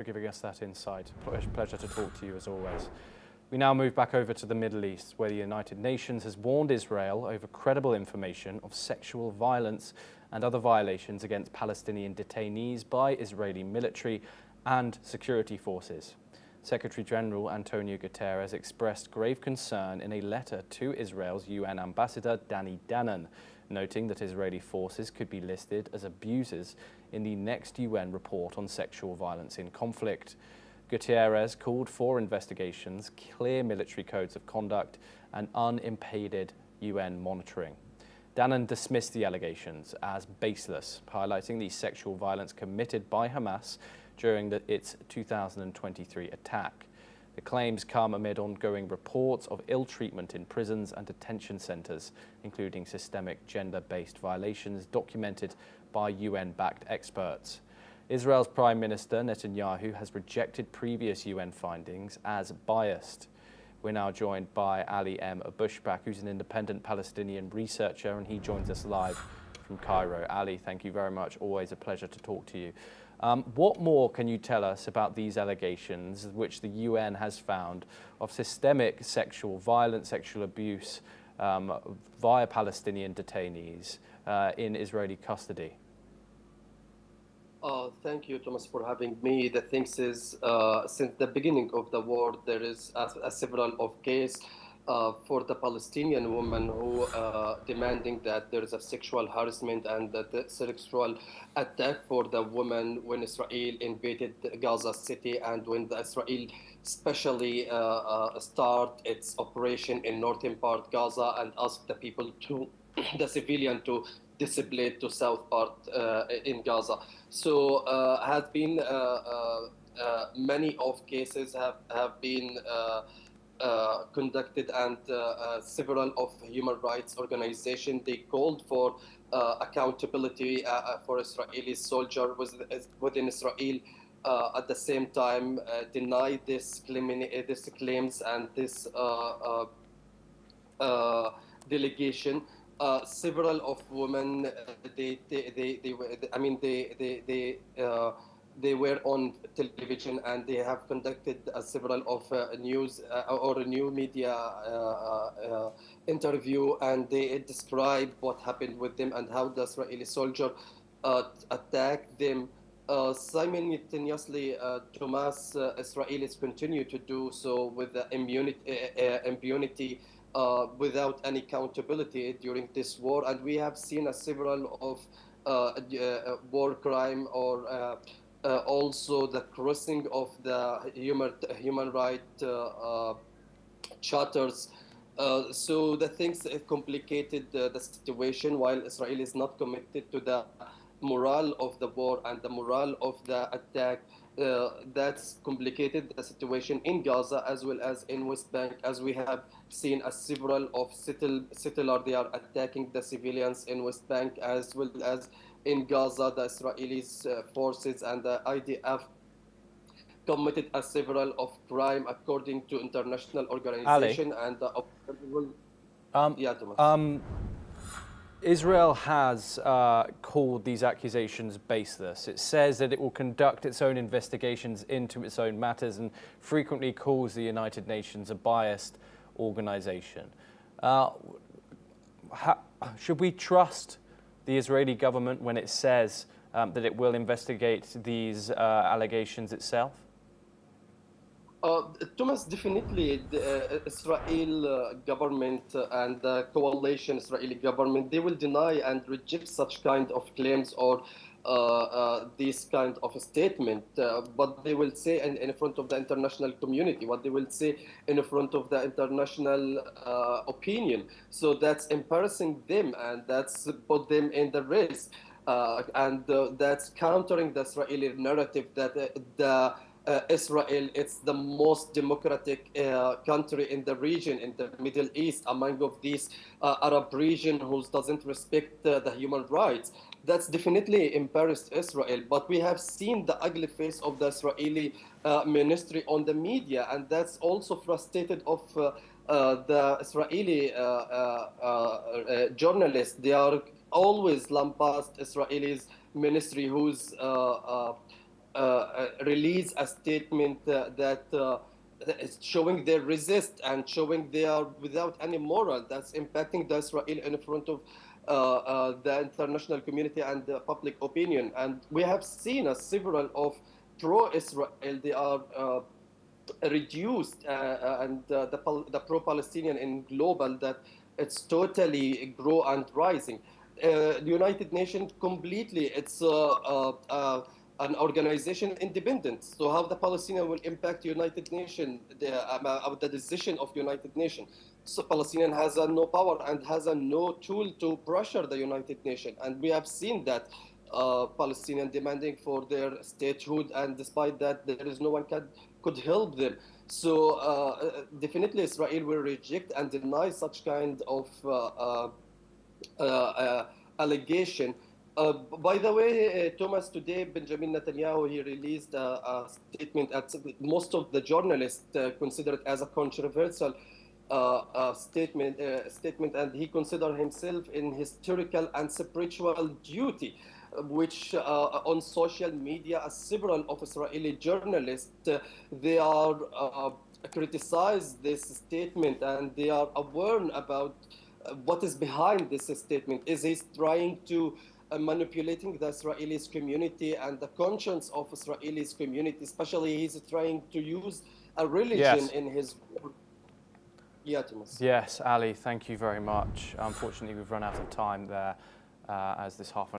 for giving us that insight. Pleasure to talk to you as always. We now move back over to the Middle East, where the United Nations has warned Israel over credible information of sexual violence and other violations against Palestinian detainees by Israeli military and security forces. Secretary General Antonio Guterres expressed grave concern in a letter to Israel's UN ambassador Danny Danon, noting that Israeli forces could be listed as abusers in the next UN report on sexual violence in conflict. Guterres called for investigations, clear military codes of conduct, and unimpeded UN monitoring. Danon dismissed the allegations as baseless, highlighting the sexual violence committed by Hamas during its 2023 attack. The claims come amid ongoing reports of ill treatment in prisons and detention centres, including systemic gender-based violations documented by UN-backed experts. Israel's Prime Minister Netanyahu has rejected previous UN findings as biased. We're now joined by Ali M. Abushbak, who's an independent Palestinian researcher, and he joins us live from Cairo. Ali, thank you very much. Always a pleasure to talk to you. What more can you tell us about these allegations, which the UN has found, of systemic sexual violence, sexual abuse via Palestinian detainees in Israeli custody? Thank you, Thomas, for having me. The thing is, since the beginning of the war, there is a several of cases for the Palestinian women who demanding that there is a sexual harassment and the sexual attack for the women when Israel invaded Gaza City and when the Israel especially start its operation in northern part Gaza and ask the people to, the civilian to displaced to south part in Gaza. So has been many of cases have been conducted, and several of human rights organizations, they called for accountability for Israeli soldiers within Israel. At the same time, deny this claims and this delegation. Several of women, they were on television and they have conducted several of news or new media interview, and they describe what happened with them and how the Israeli soldier attacked them. Simultaneously, Hamas, Israelis continue to do so with the impunity. Without any accountability during this war, and we have seen several of war crime or also the crossing of the human right charters. So the things complicated the situation, while Israel is not committed to the morale of the war and the morale of the attack. That's complicated the situation in Gaza as well as in West Bank, as we have seen several of settlers, they are attacking the civilians in West Bank as well as in Gaza. The Israeli forces and the IDF committed several of crime according to international organization. Ali, and yeah, Thomas. Israel has called these accusations baseless. It says that it will conduct its own investigations into its own matters and frequently calls the United Nations a biased organization. Should we trust the Israeli government when it says that it will investigate these allegations itself? Thomas, definitely the Israel government and the coalition Israeli government, they will deny and reject such kind of claims or this kind of a statement, but they will say in front of the international community, what they will say in front of the international opinion. So that's embarrassing them, and that's put them in the risk, and that's countering the Israeli narrative that Israel, it's the most democratic country in the region, in the Middle East, among of these Arab region who doesn't respect the human rights. That's definitely embarrassed Israel. But we have seen the ugly face of the Israeli ministry on the media, and that's also frustrated of the Israeli journalists. They are always lambast Israelis ministry who's release a statement that is showing they resist and showing they are without any moral, that's impacting the Israel in front of the international community and the public opinion. And we have seen several of pro-Israel, they are reduced, and the pro-Palestinian in global, that it's totally grow and rising. The United Nations completely, it's an organization independent. So how the Palestinian will impact United Nations, the decision of United Nations? So Palestinian has no power and has no tool to pressure the United Nations, and we have seen that. Palestinian demanding for their statehood, and despite that, there is no one could help them. So definitely, Israel will reject and deny such kind of allegation. By the way, Thomas, today Benjamin Netanyahu, he released a statement. Most of the journalists consider it as a controversial statement, and he considered himself in historical and spiritual duty, which on social media, several of Israeli journalists, they are criticize this statement, and they are aware about what is behind this statement. Is he trying to manipulating the Israelis community and the conscience of Israelis community? Especially, he's trying to use a religion Yes. in his. Yeah, Thomas. Yes, Ali, thank you very much. Unfortunately, we've run out of time there as this half